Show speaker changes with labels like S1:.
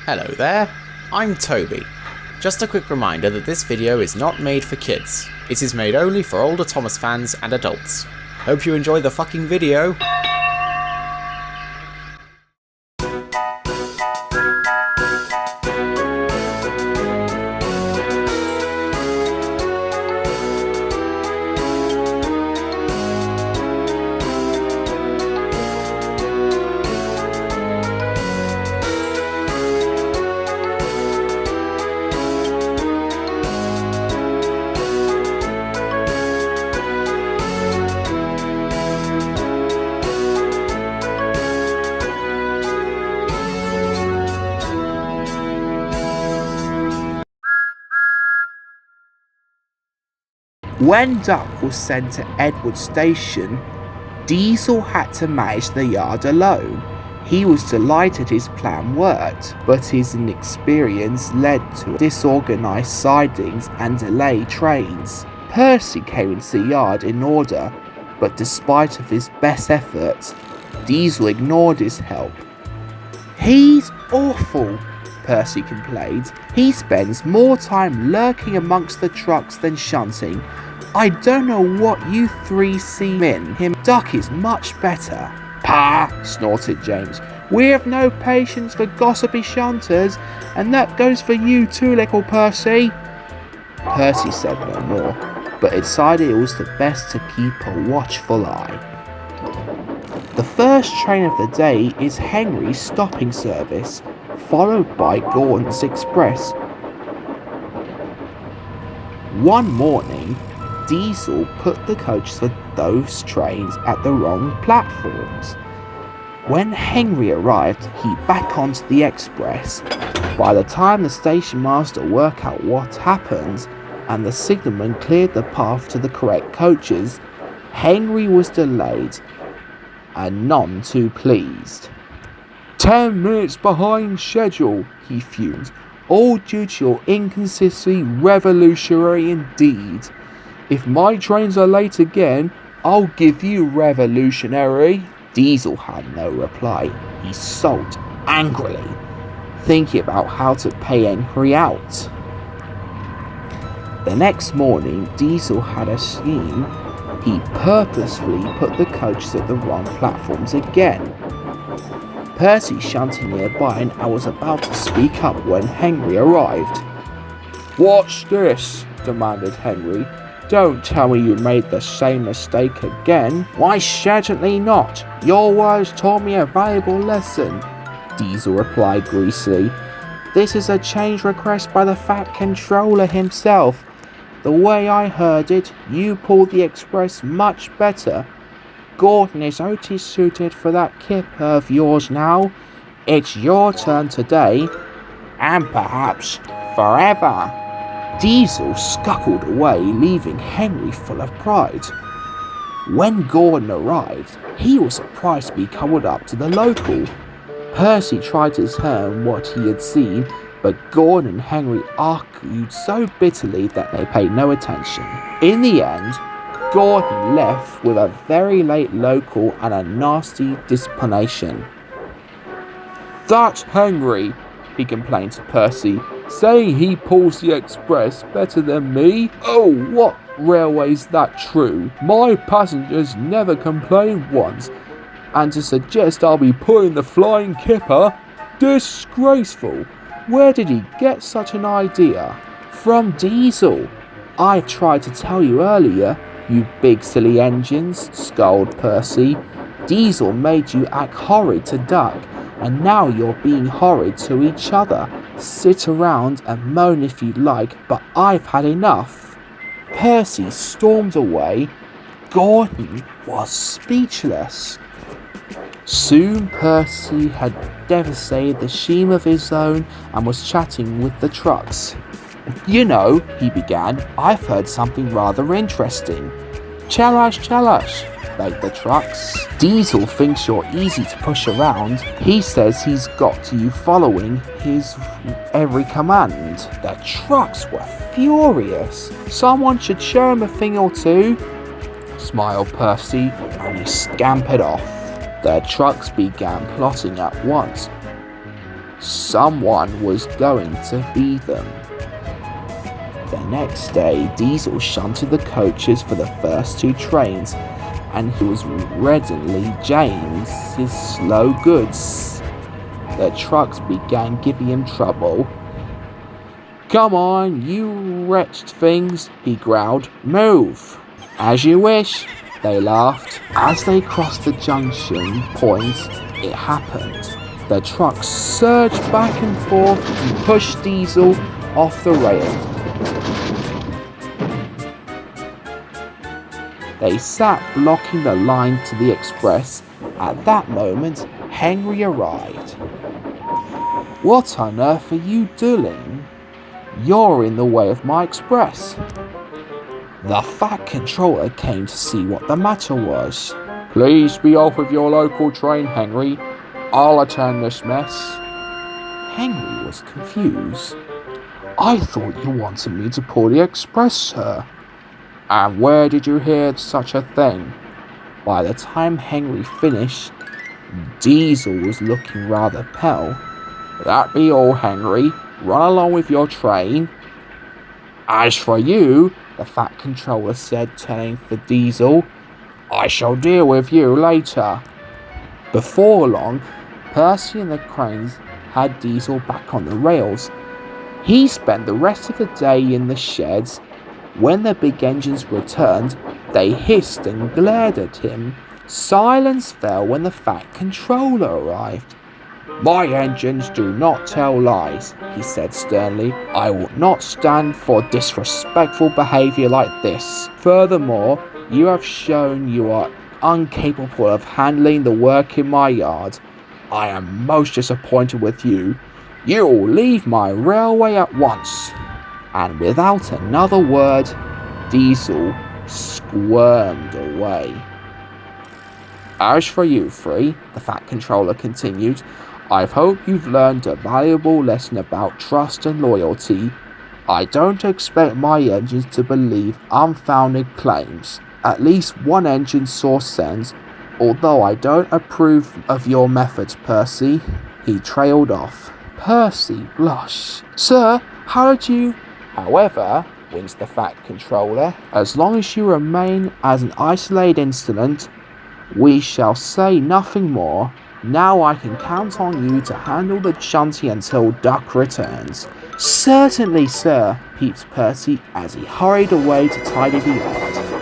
S1: Hello there, I'm Toby. Just a quick reminder that this video is not made for kids. It is made only for older Thomas fans and adults. Hope you enjoy the fucking video.
S2: When Duck was sent to Edward Station, Diesel had to manage the yard alone. He was delighted his plan worked, but his inexperience led to disorganized sidings and delayed trains. Percy came into the yard in order, but despite of his best efforts, Diesel ignored his help. "He's awful," Percy complained. "He spends more time lurking amongst the trucks than shunting. I don't know what you three see in him. Duck is much better." "Pah!" snorted James. "We have no patience for gossipy shunters, and that goes for you too, little Percy." Percy said no more, but decided it was the best to keep a watchful eye. The first train of the day is Henry's stopping service, followed by Gordon's express. One morning, Diesel put the coaches for those trains at the wrong platforms. When Henry arrived, he back onto the express. By the time the station master worked out what happened and the signalman cleared the path to the correct coaches, Henry was delayed and none too pleased. 10 minutes behind schedule," he fumed. "All due to your inconsistency, revolutionary indeed. If my trains are late again, I'll give you revolutionary." Diesel had no reply. He sulked angrily, thinking about how to pay Henry out. The next morning, Diesel had a scheme. He purposefully put the coaches at the wrong platforms again. Percy shunted nearby and I was about to speak up when Henry arrived. "What's this?" demanded Henry. "Don't tell me you made the same mistake again." "Why, certainly not. Your words taught me a valuable lesson," Diesel replied greasily. "This is a change request by the Fat Controller himself. The way I heard it, you pulled the express much better. Gordon is only suited for that kipper of yours now. It's your turn today, and perhaps forever." Diesel scuttled away, leaving Henry full of pride. When Gordon arrived, he was surprised to be coupled up to the local. Percy tried to tell him what he had seen, but Gordon and Henry argued so bitterly that they paid no attention. In the end, Gordon left with a very late local and a nasty disciplination. "That's Henry," he complained to Percy, "saying he pulls the express better than me. Oh, what railway's that true? My passengers never complained once, and to suggest I'll be pulling the flying kipper? Disgraceful! Where did he get such an idea?" "From Diesel. I tried to tell you earlier, you big silly engines," scolded Percy. "Diesel made you act horrid to Duck, and now you're being horrid to each other. Sit around and moan if you like, but I've had enough." Percy stormed away. Gordon was speechless. Soon Percy had devastated the scheme of his own and was chatting with the trucks. "You know," he began, "I've heard something rather interesting." Tell us, begged the trucks. "Diesel thinks you're easy to push around. He says he's got you following his every command." The trucks were furious. "Someone should show him a thing or two," smiled Percy, and he scampered off. The trucks began plotting at once. Someone was going to be them. The next day, Diesel shunted the coaches for the first 2 trains, and he was readily James's slow goods. The trucks began giving him trouble. "Come on, you wretched things," he growled. "Move!" "As you wish," they laughed. As they crossed the junction point, it happened. The trucks surged back and forth and pushed Diesel off the rails. They sat blocking the line to the express. At that moment, Henry arrived. "What on earth are you doing? You're in the way of my express." The Fat Controller came to see what the matter was. "Please be off with your local train, Henry. I'll attend this mess." Henry was confused. "I thought you wanted me to pull the express, sir." "And where did you hear such a thing?" By the time Henry finished, Diesel was looking rather pale. "That be all, Henry. Run along with your train." "As for you," the Fat Controller said, turning to Diesel, "I shall deal with you later." Before long, Percy and the cranes had Diesel back on the rails. He spent the rest of the day in the sheds. When the big engines returned, they hissed and glared at him. Silence fell when the Fat Controller arrived. "My engines do not tell lies," he said sternly. "I will not stand for disrespectful behaviour like this. Furthermore, you have shown you are incapable of handling the work in my yard. I am most disappointed with you. You will leave my railway at once." And without another word, Diesel squirmed away. "As for you 3, the Fat Controller continued, "I hope you've learned a valuable lesson about trust and loyalty. I don't expect my engines to believe unfounded claims. At least one engine saw sense, although I don't approve of your methods, Percy." He trailed off. Percy blushed. "Sir, how did you—" "However," winced the Fat Controller, "as long as you remain as an isolated incident, we shall say nothing more. Now I can count on you to handle the shanty until Duck returns." "Certainly, sir," peeped Percy as he hurried away to tidy the yard.